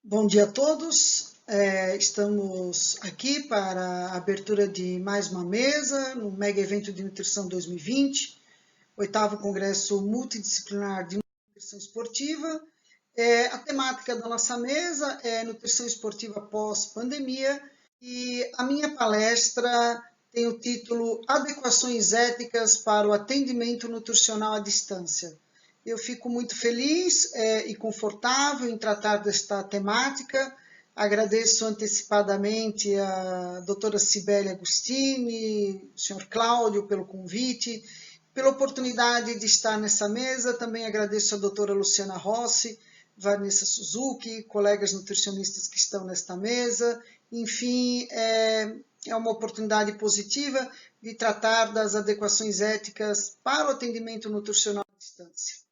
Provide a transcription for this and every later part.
Bom dia a todos. Estamos aqui para a abertura de mais uma mesa no Mega Evento de Nutrição 2020, oitavo Congresso Multidisciplinar de Nutrição Esportiva. A temática da nossa mesa é Nutrição Esportiva pós-pandemia e a minha palestra tem o título Adequações éticas para o atendimento nutricional à distância. Eu fico muito feliz e confortável em tratar desta temática. Agradeço antecipadamente a doutora Cibele Agostini, o senhor Cláudio pelo convite, pela oportunidade de estar nessa mesa. Também agradeço a doutora Luciana Rossi, Vanessa Suzuki, colegas nutricionistas que estão nesta mesa. Enfim, é uma oportunidade positiva de tratar das adequações éticas para o atendimento nutricional à distância.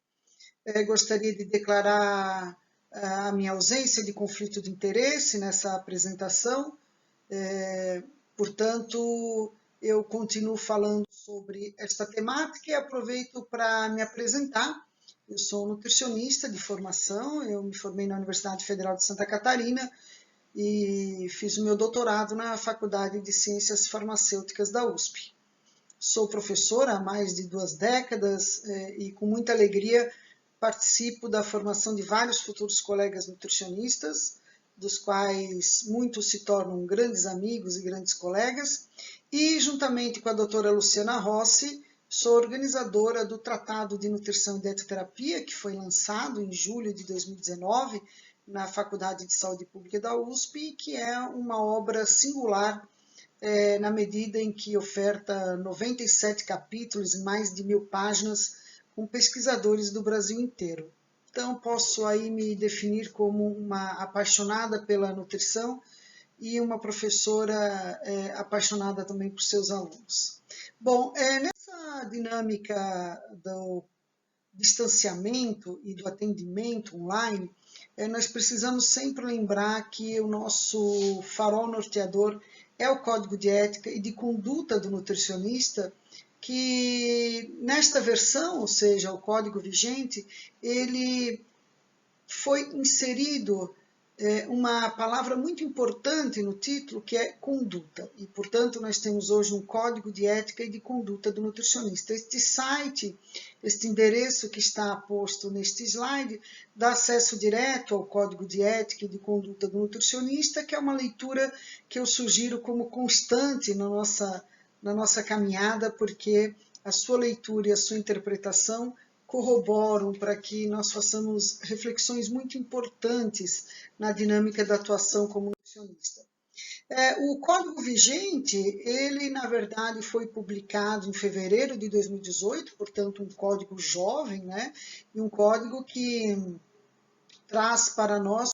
Gostaria de declarar a minha ausência de conflito de interesse nessa apresentação, portanto, eu continuo falando sobre esta temática e aproveito para me apresentar. Eu sou nutricionista de formação, eu me formei na Universidade Federal de Santa Catarina e fiz o meu doutorado na Faculdade de Ciências Farmacêuticas da USP. Sou professora há mais de 2 décadas e com muita alegria participo da formação de vários futuros colegas nutricionistas, dos quais muitos se tornam grandes amigos e grandes colegas, e juntamente com a doutora Luciana Rossi, sou organizadora do Tratado de Nutrição e Dietoterapia, que foi lançado em julho de 2019 na Faculdade de Saúde Pública da USP, que é uma obra singular na medida em que oferta 97 capítulos e mais de 1000 páginas com pesquisadores do Brasil inteiro. Então, posso aí me definir como uma apaixonada pela nutrição e uma professora apaixonada também por seus alunos. Bom, nessa dinâmica do distanciamento e do atendimento online, nós precisamos sempre lembrar que o nosso farol norteador é o Código de Ética e de Conduta do Nutricionista, que nesta versão, ou seja, o código vigente, ele foi inserido uma palavra muito importante no título, que é conduta. E, portanto, nós temos hoje um código de ética e de conduta do nutricionista. Este site, este endereço que está posto neste slide, dá acesso direto ao código de ética e de conduta do nutricionista, que é uma leitura que eu sugiro como constante na nossa caminhada, porque a sua leitura e a sua interpretação corroboram para que nós façamos reflexões muito importantes na dinâmica da atuação como nutricionista. O Código Vigente, ele na verdade foi publicado em fevereiro de 2018, portanto um código jovem, né? E um código que traz para nós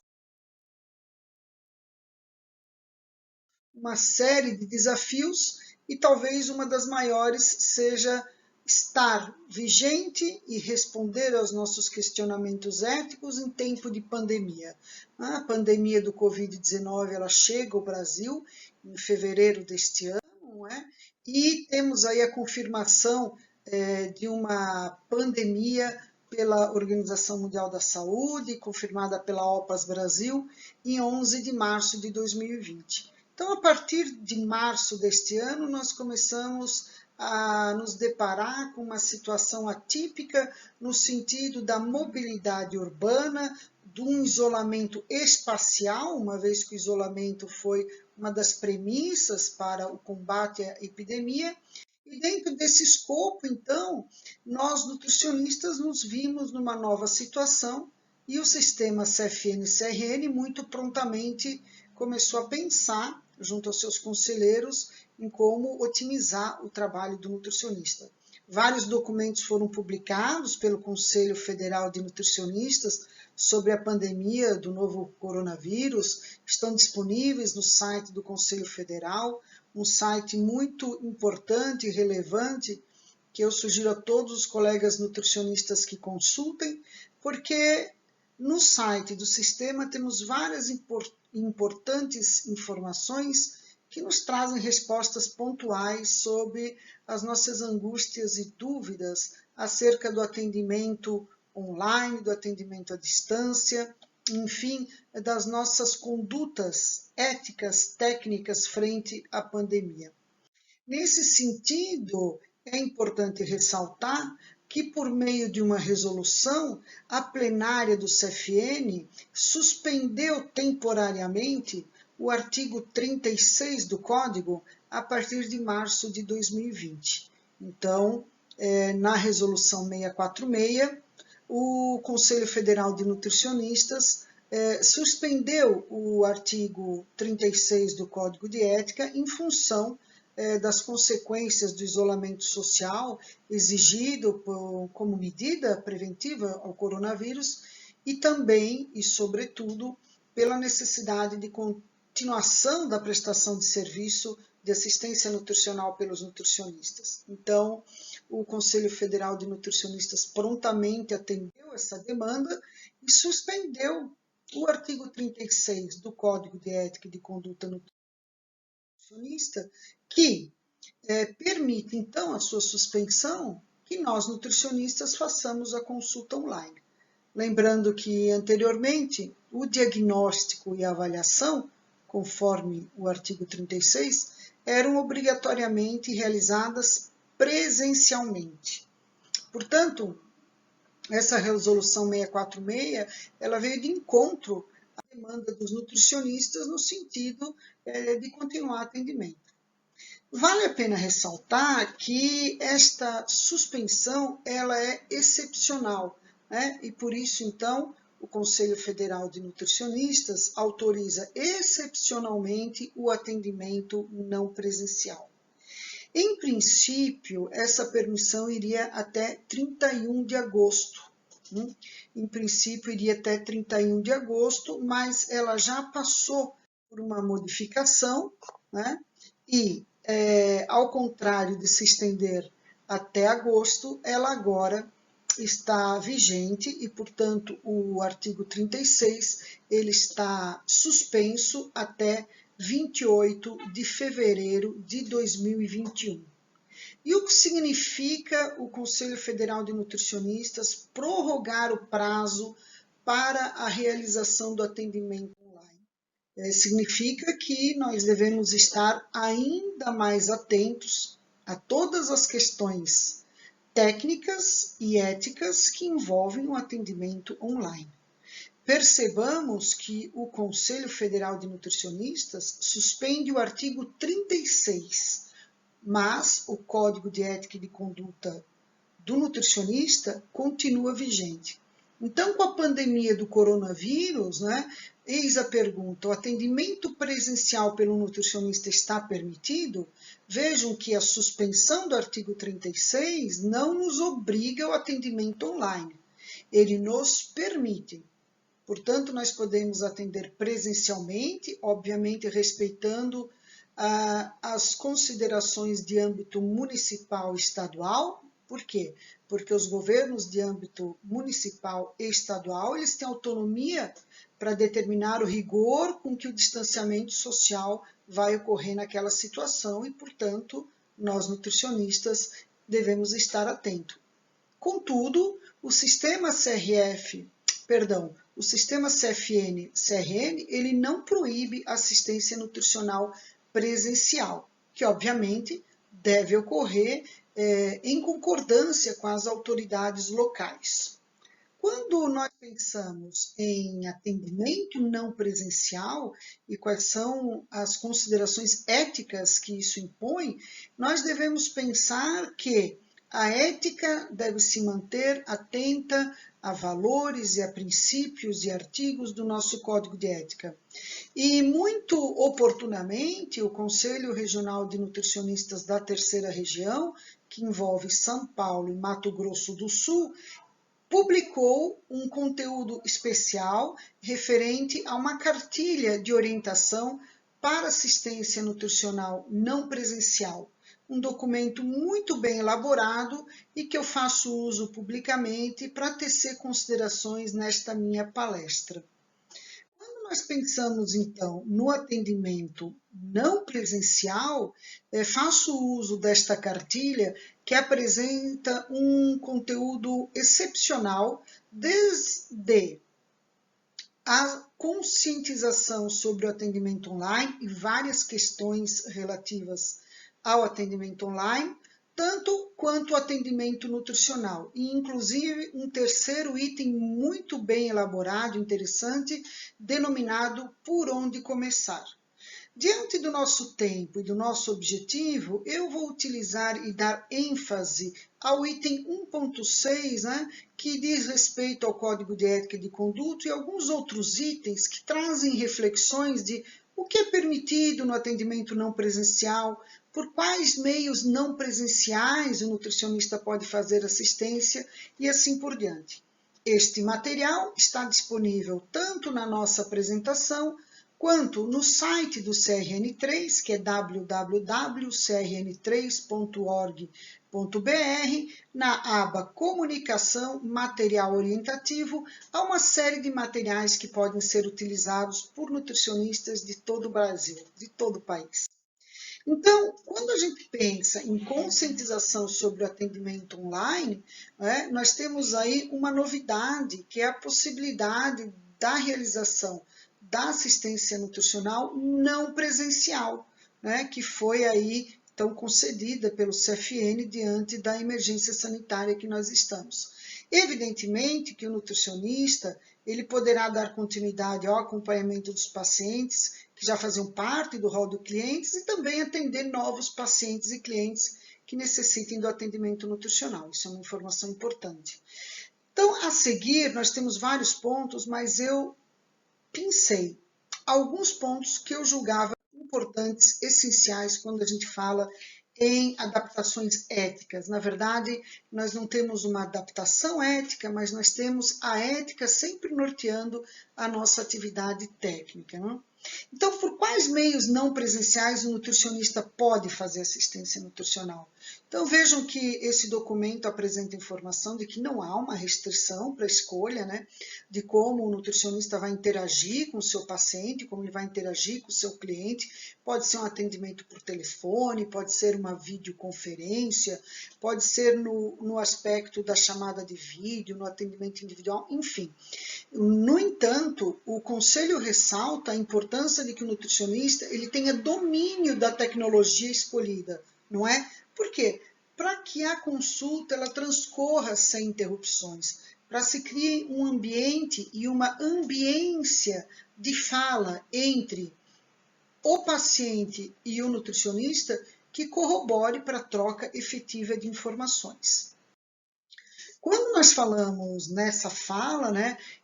uma série de desafios e talvez uma das maiores seja estar vigente e responder aos nossos questionamentos éticos em tempo de pandemia. A pandemia do Covid-19 ela chega ao Brasil em fevereiro deste ano, não é? E temos aí a confirmação de uma pandemia pela Organização Mundial da Saúde, confirmada pela OPAS Brasil, em 11 de março de 2020. Então, a partir de março deste ano, nós começamos a nos deparar com uma situação atípica no sentido da mobilidade urbana, de um isolamento espacial, uma vez que o isolamento foi uma das premissas para o combate à epidemia. E dentro desse escopo, então, nós nutricionistas nos vimos numa nova situação e o sistema CFN-CRN muito prontamente começou a pensar, junto aos seus conselheiros, em como otimizar o trabalho do nutricionista. Vários documentos foram publicados pelo Conselho Federal de Nutricionistas sobre a pandemia do novo coronavírus, estão disponíveis no site do Conselho Federal, um site muito importante e relevante, que eu sugiro a todos os colegas nutricionistas que consultem, porque no site do sistema temos várias importantes informações que nos trazem respostas pontuais sobre as nossas angústias e dúvidas acerca do atendimento online, do atendimento à distância, enfim, das nossas condutas éticas, técnicas frente à pandemia. Nesse sentido, é importante ressaltar que, por meio de uma resolução, a plenária do CFN suspendeu temporariamente o artigo 36 do Código a partir de março de 2020. Então, na resolução 646, o Conselho Federal de Nutricionistas suspendeu o artigo 36 do Código de Ética em função das consequências do isolamento social exigido como medida preventiva ao coronavírus e também, e sobretudo, pela necessidade de continuação da prestação de serviço de assistência nutricional pelos nutricionistas. Então, o Conselho Federal de Nutricionistas prontamente atendeu essa demanda e suspendeu o artigo 36 do Código de Ética e de Conduta Nutricionista, que permite, então, a sua suspensão, que nós, nutricionistas, façamos a consulta online. Lembrando que, anteriormente, o diagnóstico e a avaliação, conforme o artigo 36, eram obrigatoriamente realizadas presencialmente. Portanto, essa resolução 646, ela veio de encontro à demanda dos nutricionistas no sentido de continuar atendimento. Vale a pena ressaltar que esta suspensão ela é excepcional, né? E por isso, então, o Conselho Federal de Nutricionistas autoriza excepcionalmente o atendimento não presencial. Em princípio, essa permissão iria até 31 de agosto. Em princípio, iria até 31 de agosto, mas ela já passou por uma modificação, né? E, ao contrário de se estender até agosto, ela agora está vigente e, portanto, o artigo 36 ele está suspenso até 28 de fevereiro de 2021. E o que significa o Conselho Federal de Nutricionistas prorrogar o prazo para a realização do atendimento online? Significa que nós devemos estar ainda mais atentos a todas as questões técnicas e éticas que envolvem o atendimento online. Percebamos que o Conselho Federal de Nutricionistas suspende o artigo 36, mas o Código de Ética e de Conduta do nutricionista continua vigente. Então, com a pandemia do coronavírus, né, eis a pergunta, o atendimento presencial pelo nutricionista está permitido? Vejam que a suspensão do artigo 36 não nos obriga ao atendimento online, ele nos permite. Portanto, nós podemos atender presencialmente, obviamente respeitando as considerações de âmbito municipal e estadual. Por quê? Porque os governos de âmbito municipal e estadual, eles têm autonomia para determinar o rigor com que o distanciamento social vai ocorrer naquela situação e, portanto, nós nutricionistas devemos estar atentos. Contudo, o sistema CFN-CRN, ele não proíbe assistência nutricional presencial, que obviamente deve ocorrer em concordância com as autoridades locais. Quando nós pensamos em atendimento não presencial e quais são as considerações éticas que isso impõe, nós devemos pensar que a ética deve se manter atenta a valores e a princípios e artigos do nosso Código de Ética. E, muito oportunamente, o Conselho Regional de Nutricionistas da Terceira Região, que envolve São Paulo e Mato Grosso do Sul, publicou um conteúdo especial referente a uma cartilha de orientação para assistência nutricional não presencial. Um documento muito bem elaborado e que eu faço uso publicamente para tecer considerações nesta minha palestra. Quando nós pensamos, então, no atendimento não presencial, faço uso desta cartilha que apresenta um conteúdo excepcional, desde a conscientização sobre o atendimento online e várias questões relativas ao atendimento online, tanto quanto o atendimento nutricional. E, inclusive, um terceiro item muito bem elaborado, interessante, denominado Por Onde Começar. Diante do nosso tempo e do nosso objetivo, eu vou utilizar e dar ênfase ao item 1.6, né, que diz respeito ao Código de Ética e de Conduta e alguns outros itens que trazem reflexões de o que é permitido no atendimento não presencial, por quais meios não presenciais o nutricionista pode fazer assistência e assim por diante. Este material está disponível tanto na nossa apresentação, quanto no site do CRN3, que é www.crn3.org.br, na aba Comunicação, Material Orientativo, há uma série de materiais que podem ser utilizados por nutricionistas de todo o Brasil, de todo o país. Então, quando a gente pensa em conscientização sobre o atendimento online, nós temos aí uma novidade, que é a possibilidade da realização da assistência nutricional não presencial, que foi aí então concedida pelo CFN diante da emergência sanitária que nós estamos. Evidentemente que o nutricionista ele poderá dar continuidade ao acompanhamento dos pacientes que já faziam parte do rol de clientes e também atender novos pacientes e clientes que necessitem do atendimento nutricional. Isso é uma informação importante. Então, a seguir, nós temos vários pontos, mas eu pincei alguns pontos que eu julgava importantes, essenciais, quando a gente fala em adaptações éticas. Na verdade, nós não temos uma adaptação ética, mas nós temos a ética sempre norteando a nossa atividade técnica, não? Então, por quais meios não presenciais o nutricionista pode fazer assistência nutricional? Então, vejam que esse documento apresenta informação de que não há uma restrição para a escolha, de como o nutricionista vai interagir com o seu paciente, como ele vai interagir com o seu cliente. Pode ser um atendimento por telefone, pode ser uma videoconferência, pode ser no aspecto da chamada de vídeo, no atendimento individual, enfim. No entanto, o Conselho ressalta a importância de que o nutricionista ele tenha domínio da tecnologia escolhida, não é? Por quê? Para que a consulta ela transcorra sem interrupções, para se criar um ambiente e uma ambiência de fala entre o paciente e o nutricionista que corrobore para a troca efetiva de informações. Quando nós falamos nessa fala,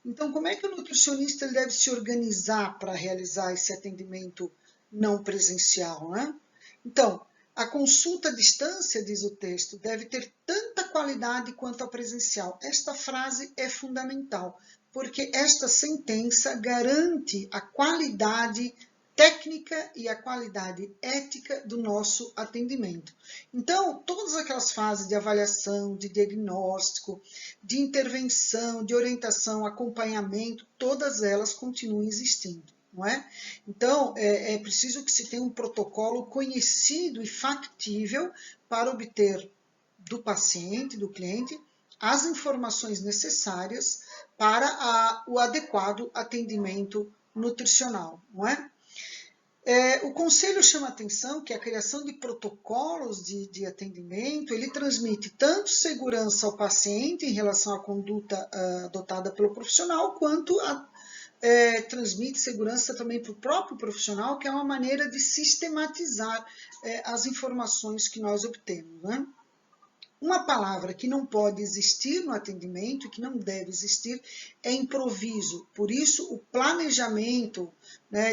então como é que o nutricionista ele deve se organizar para realizar esse atendimento não presencial, Então, a consulta à distância, diz o texto, deve ter tanta qualidade quanto a presencial. Esta frase é fundamental, porque esta sentença garante a qualidade técnica e a qualidade ética do nosso atendimento. Então, todas aquelas fases de avaliação, de diagnóstico, de intervenção, de orientação, acompanhamento, todas elas continuam existindo, não é? Então, é preciso que se tenha um protocolo conhecido e factível para obter do paciente, do cliente, as informações necessárias para o adequado atendimento nutricional, não é? O Conselho chama a atenção que a criação de protocolos de atendimento, ele transmite tanto segurança ao paciente em relação à conduta adotada pelo profissional, quanto transmite segurança também para o próprio profissional, que é uma maneira de sistematizar as informações que nós obtemos, Uma palavra que não pode existir no atendimento e que não deve existir é improviso. Por isso, o planejamento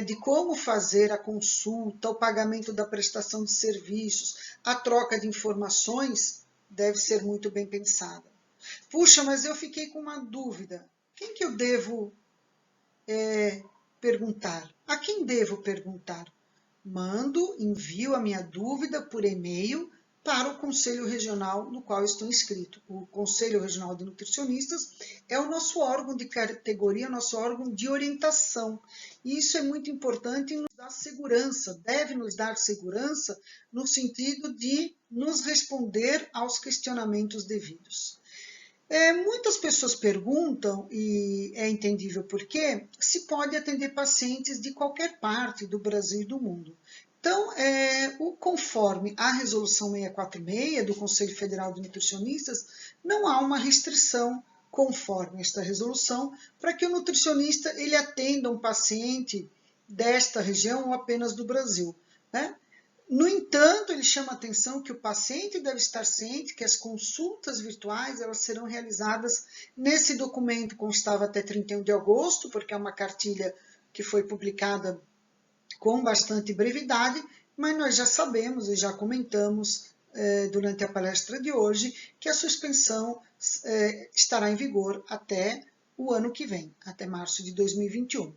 de como fazer a consulta, o pagamento da prestação de serviços, a troca de informações deve ser muito bem pensada. Puxa, mas eu fiquei com uma dúvida. Quem que eu devo perguntar? A quem devo perguntar? Envio a minha dúvida por e-mail para o Conselho Regional no qual estou inscrito. O Conselho Regional de Nutricionistas é o nosso órgão de categoria, nosso órgão de orientação. E isso é muito importante e nos dá segurança, deve nos dar segurança no sentido de nos responder aos questionamentos devidos. Muitas pessoas perguntam, e é entendível por quê, se pode atender pacientes de qualquer parte do Brasil e do mundo. Então, conforme a Resolução 646 do Conselho Federal de Nutricionistas, não há uma restrição conforme esta resolução para que o nutricionista ele atenda um paciente desta região ou apenas do Brasil, né? No entanto, ele chama a atenção que o paciente deve estar ciente que as consultas virtuais elas serão realizadas nesse documento, constava até 31 de agosto, porque é uma cartilha que foi publicada com bastante brevidade, mas nós já sabemos e já comentamos durante a palestra de hoje que a suspensão estará em vigor até o ano que vem, até março de 2021.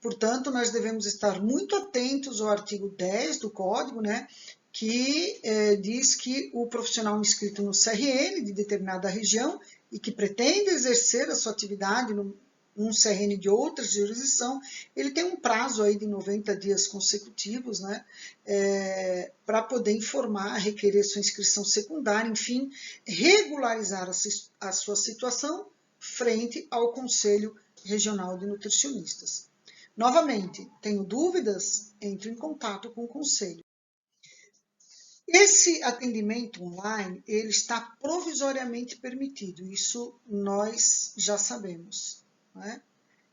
Portanto, nós devemos estar muito atentos ao artigo 10 do Código, né, que diz que o profissional inscrito no CRN de determinada região e que pretende exercer a sua atividade num CRN de outra jurisdição, ele tem um prazo aí de 90 dias consecutivos, né, para poder informar, requerer sua inscrição secundária, enfim, regularizar a sua situação frente ao Conselho Regional de Nutricionistas. Novamente, tenho dúvidas? Entre em contato com o conselho. Esse atendimento online, ele está provisoriamente permitido, isso nós já sabemos, né?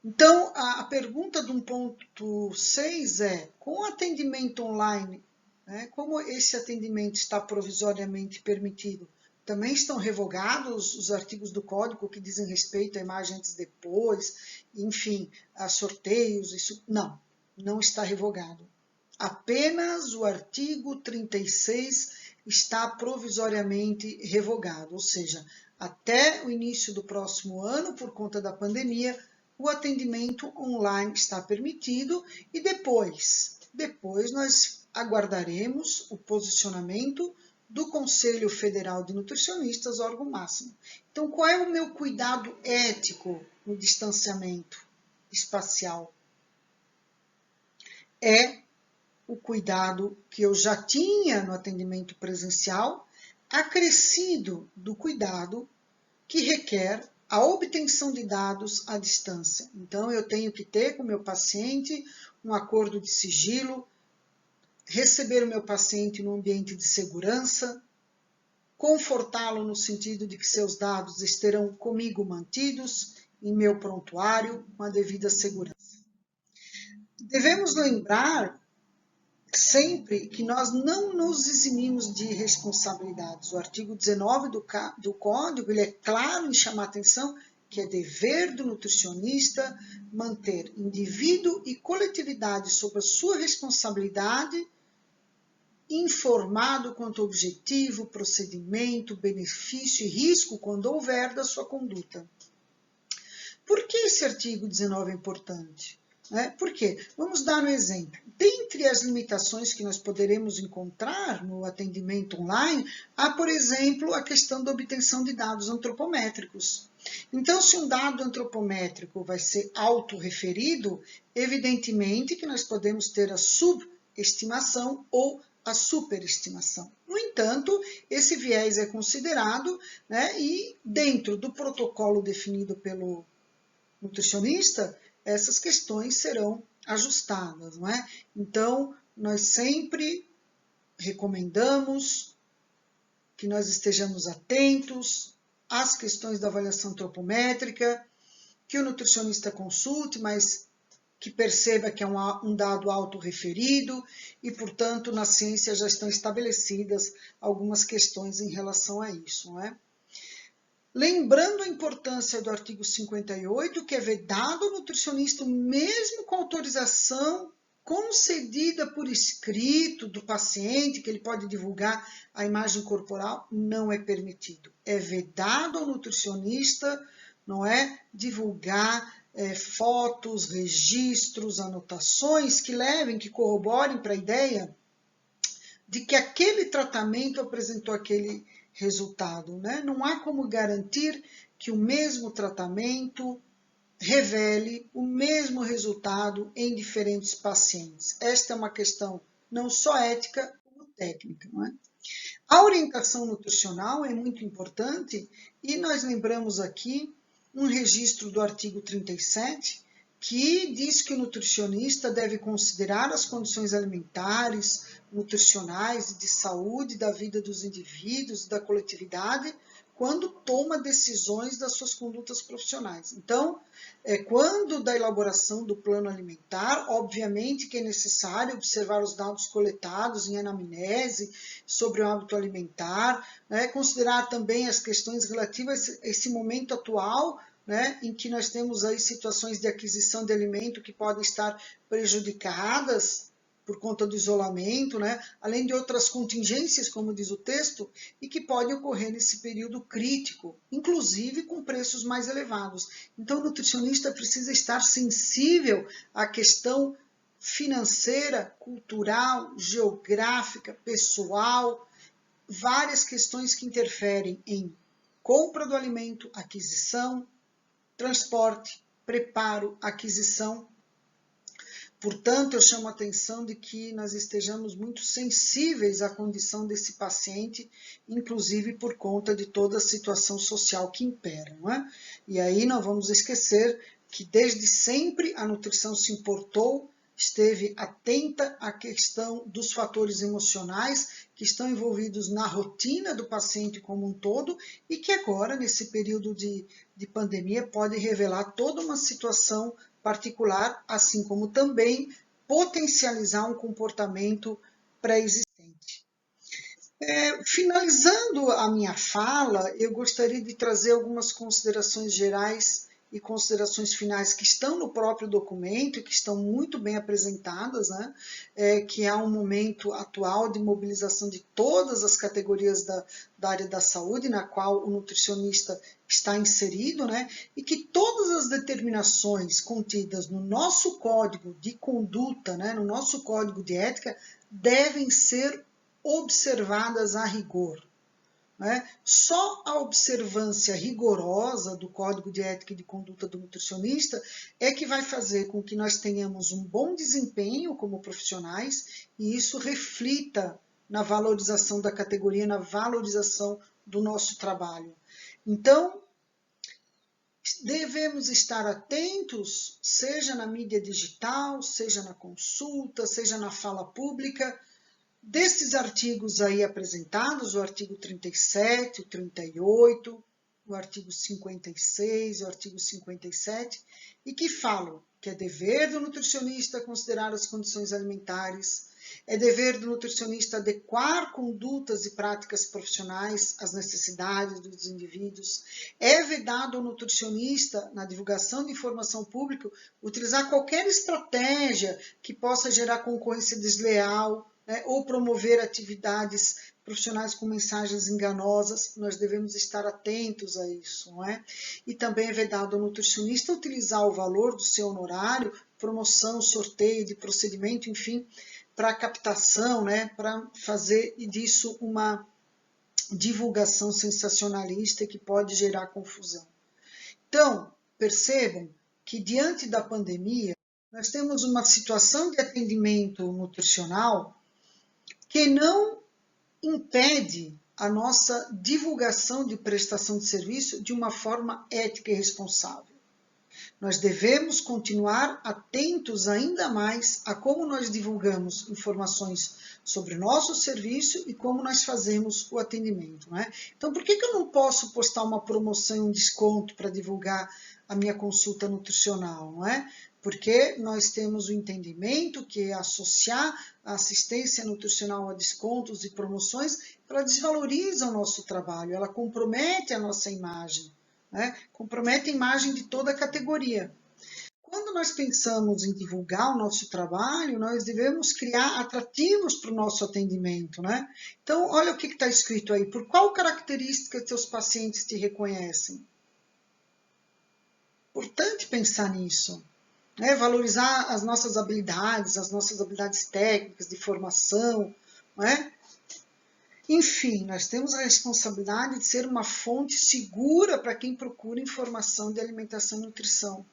Então, a pergunta do 1.6 é, com o atendimento online, né, como esse atendimento está provisoriamente permitido, também estão revogados os artigos do Código que dizem respeito à imagem antes e depois, enfim, a sorteios, isso não está revogado. Apenas o artigo 36 está provisoriamente revogado, ou seja, até o início do próximo ano, por conta da pandemia, o atendimento online está permitido e depois nós aguardaremos o posicionamento do Conselho Federal de Nutricionistas, órgão máximo. Então, qual é o meu cuidado ético no distanciamento espacial? É o cuidado que eu já tinha no atendimento presencial, acrescido do cuidado que requer a obtenção de dados à distância. Então, eu tenho que ter com o meu paciente um acordo de sigilo, receber o meu paciente num ambiente de segurança, confortá-lo no sentido de que seus dados estarão comigo mantidos em meu prontuário com a devida segurança. Devemos lembrar sempre que nós não nos eximimos de responsabilidades. O artigo 19 do Código ele é claro em chamar a atenção que é dever do nutricionista manter indivíduo e coletividade sob a sua responsabilidade, informado quanto ao objetivo, procedimento, benefício e risco, quando houver, da sua conduta. Por que esse artigo 19 é importante? Por quê? Vamos dar um exemplo. Dentre as limitações que nós poderemos encontrar no atendimento online, há, por exemplo, a questão da obtenção de dados antropométricos. Então, se um dado antropométrico vai ser autorreferido, evidentemente que nós podemos ter a subestimação ou a superestimação. No entanto, esse viés é considerado, né, e dentro do protocolo definido pelo nutricionista, essas questões serão ajustadas, não é? Então, nós sempre recomendamos que nós estejamos atentos às questões da avaliação antropométrica, que o nutricionista consulte, mas que perceba que é um dado autorreferido e, portanto, na ciência já estão estabelecidas algumas questões em relação a isso, não é? Lembrando a importância do artigo 58, que é vedado ao nutricionista, mesmo com autorização concedida por escrito do paciente, que ele pode divulgar a imagem corporal, não é permitido. É vedado ao nutricionista, não é, divulgar fotos, registros, anotações que levem, que corroborem para a ideia de que aquele tratamento apresentou aquele resultado, né? Não há como garantir que o mesmo tratamento revele o mesmo resultado em diferentes pacientes. Esta é uma questão não só ética, como técnica, não é? A orientação nutricional é muito importante e nós lembramos aqui um registro do artigo 37, que diz que o nutricionista deve considerar as condições alimentares, nutricionais e de saúde da vida dos indivíduos e da coletividade quando toma decisões das suas condutas profissionais. Então, quando da elaboração do plano alimentar, obviamente que é necessário observar os dados coletados em anamnese sobre o hábito alimentar, né, considerar também as questões relativas a esse momento atual, né, em que nós temos aí situações de aquisição de alimento que podem estar prejudicadas por conta do isolamento, né, além de outras contingências, como diz o texto, e que podem ocorrer nesse período crítico, inclusive com preços mais elevados. Então, o nutricionista precisa estar sensível à questão financeira, cultural, geográfica, pessoal, várias questões que interferem em compra do alimento, aquisição, transporte, preparo, aquisição. Portanto, eu chamo a atenção de que nós estejamos muito sensíveis à condição desse paciente, inclusive por conta de toda a situação social que impera, não é? E aí não vamos esquecer que desde sempre a nutrição se importou, esteve atenta à questão dos fatores emocionais que estão envolvidos na rotina do paciente como um todo e que agora, nesse período de pandemia, pode revelar toda uma situação particular, assim como também potencializar um comportamento pré-existente. Finalizando a minha fala, eu gostaria de trazer algumas considerações gerais e considerações finais que estão no próprio documento e que estão muito bem apresentadas, né? Que há um momento atual de mobilização de todas as categorias da área da saúde, na qual o nutricionista está inserido, né? E que todas as determinações contidas no nosso código de conduta, né? No nosso código de ética, devem ser observadas a rigor. Né? Só a observância rigorosa do Código de Ética e de Conduta do Nutricionista é que vai fazer com que nós tenhamos um bom desempenho como profissionais e isso reflita na valorização da categoria, na valorização do nosso trabalho. Então, devemos estar atentos, seja na mídia digital, seja na consulta, seja na fala pública, desses artigos aí apresentados, o artigo 37, o 38, o artigo 56, o artigo 57, e que falam que é dever do nutricionista considerar as condições alimentares, é dever do nutricionista adequar condutas e práticas profissionais às necessidades dos indivíduos, é vedado ao nutricionista, na divulgação de informação pública, utilizar qualquer estratégia que possa gerar concorrência desleal, ou promover atividades profissionais com mensagens enganosas, nós devemos estar atentos a isso, não é? E também é vedado ao nutricionista utilizar o valor do seu honorário, promoção, sorteio de procedimento, enfim, para captação, né? Para fazer disso uma divulgação sensacionalista que pode gerar confusão. Então, percebam que diante da pandemia, nós temos uma situação de atendimento nutricional que não impede a nossa divulgação de prestação de serviço de uma forma ética e responsável. Nós devemos continuar atentos ainda mais a como nós divulgamos informações sobre o nosso serviço e como nós fazemos o atendimento. Né? Então, por que eu não posso postar uma promoção e um desconto para divulgar a minha consulta nutricional? Não é? Porque nós temos o entendimento que associar a assistência nutricional a descontos e promoções, ela desvaloriza o nosso trabalho, ela compromete a nossa imagem, né? Compromete a imagem de toda a categoria. Quando nós pensamos em divulgar o nosso trabalho, nós devemos criar atrativos para o nosso atendimento, né? Então, olha o que está escrito aí. Por qual característica teus pacientes te reconhecem? Importante pensar nisso. Né, valorizar as nossas habilidades técnicas, de formação, não é? Enfim, nós temos a responsabilidade de ser uma fonte segura para quem procura informação de alimentação e nutrição.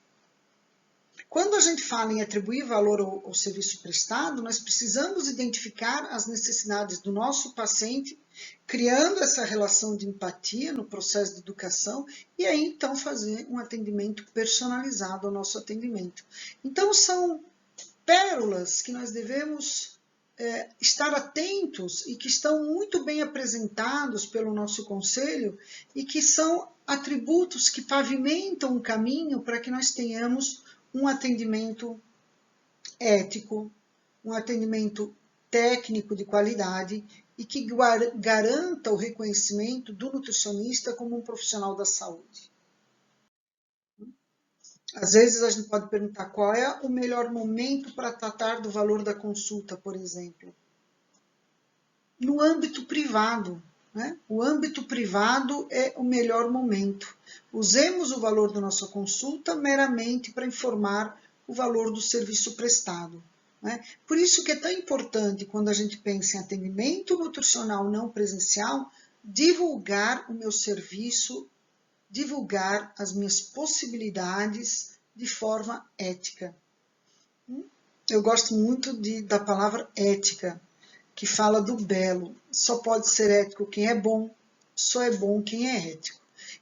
Quando a gente fala em atribuir valor ao serviço prestado, nós precisamos identificar as necessidades do nosso paciente, criando essa relação de empatia no processo de educação e aí então fazer um atendimento personalizado ao nosso atendimento. Então são pérolas que nós devemos estar atentos e que estão muito bem apresentados pelo nosso conselho e que são atributos que pavimentam um caminho para que nós tenhamos um atendimento ético, um atendimento técnico de qualidade e que garanta o reconhecimento do nutricionista como um profissional da saúde. Às vezes a gente pode perguntar qual é o melhor momento para tratar do valor da consulta, por exemplo. No âmbito privado, né? O âmbito privado é o melhor momento. Usemos o valor da nossa consulta meramente para informar o valor do serviço prestado. Né? Por isso que é tão importante, quando a gente pensa em atendimento nutricional não presencial, divulgar o meu serviço, divulgar as minhas possibilidades de forma ética. Eu gosto muito da palavra ética, que fala do belo. Só pode ser ético quem é bom, só é bom quem é ético.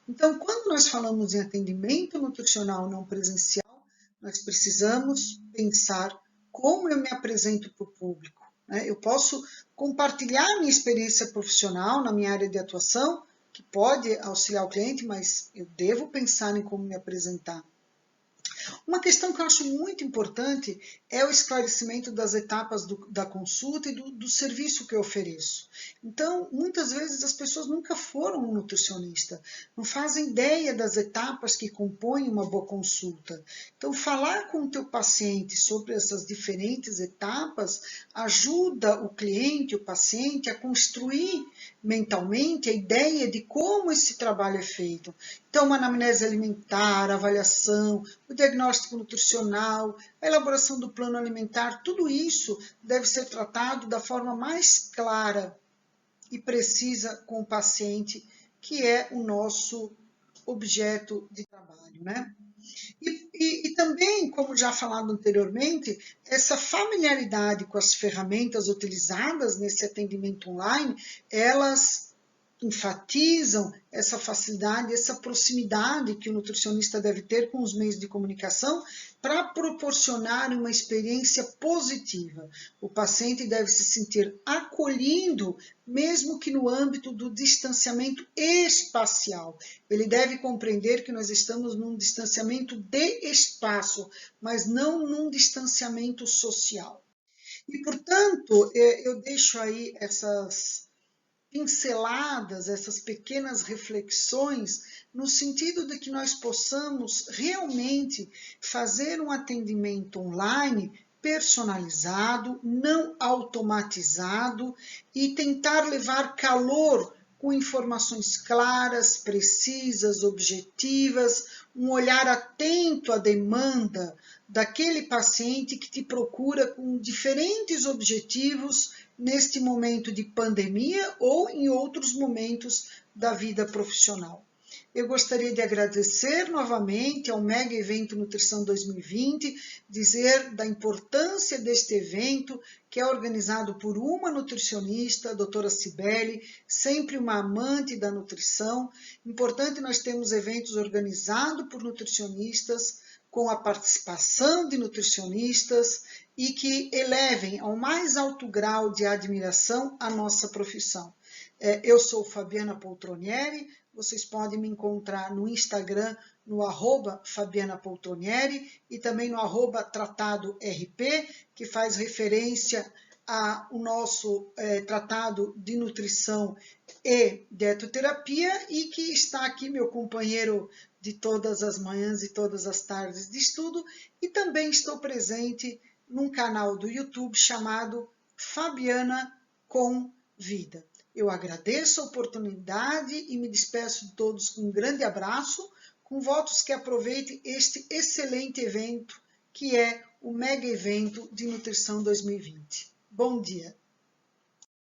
Então, quando nós falamos em atendimento nutricional não presencial, nós precisamos pensar como eu me apresento para o público. Né? Eu posso compartilhar minha experiência profissional na minha área de atuação, que pode auxiliar o cliente, mas eu devo pensar em como me apresentar. Uma questão que eu acho muito importante é o esclarecimento das etapas da consulta e do serviço que eu ofereço. Então, muitas vezes as pessoas nunca foram um nutricionista, não fazem ideia das etapas que compõem uma boa consulta. Então, falar com o teu paciente sobre essas diferentes etapas ajuda o cliente, o paciente, a construir mentalmente a ideia de como esse trabalho é feito. Então, uma anamnese alimentar, avaliação, o diagnóstico nutricional, a elaboração do plano alimentar, tudo isso deve ser tratado da forma mais clara e precisa com o paciente, que é o nosso objeto de trabalho, né? E também, como já falado anteriormente, essa familiaridade com as ferramentas utilizadas nesse atendimento online, elas enfatizam essa facilidade, essa proximidade que o nutricionista deve ter com os meios de comunicação para proporcionar uma experiência positiva. O paciente deve se sentir acolhido, mesmo que no âmbito do distanciamento espacial. Ele deve compreender que nós estamos num distanciamento de espaço, mas não num distanciamento social. E, portanto, eu deixo aí essas pinceladas, essas pequenas reflexões, no sentido de que nós possamos realmente fazer um atendimento online personalizado, não automatizado e tentar levar calor com informações claras, precisas, objetivas, um olhar atento à demanda daquele paciente que te procura com diferentes objetivos neste momento de pandemia ou em outros momentos da vida profissional. Eu gostaria de agradecer novamente ao Mega Evento Nutrição 2020, dizer da importância deste evento, que é organizado por uma nutricionista, a doutora Cibele, sempre uma amante da nutrição. Importante nós temos eventos organizados por nutricionistas, com a participação de nutricionistas e que elevem ao mais alto grau de admiração a nossa profissão. Eu sou Fabiana Poltronieri, vocês podem me encontrar no Instagram, no @FabianaPoltronieri e também no @TratadoRP, que faz referência ao nosso tratado de nutrição e dietoterapia e que está aqui meu companheiro de todas as manhãs e todas as tardes de estudo, e também estou presente num canal do YouTube chamado Fabiana com Vida. Eu agradeço a oportunidade e me despeço de todos com um grande abraço, com votos que aproveitem este excelente evento, que é o Mega Evento de Nutrição 2020. Bom dia!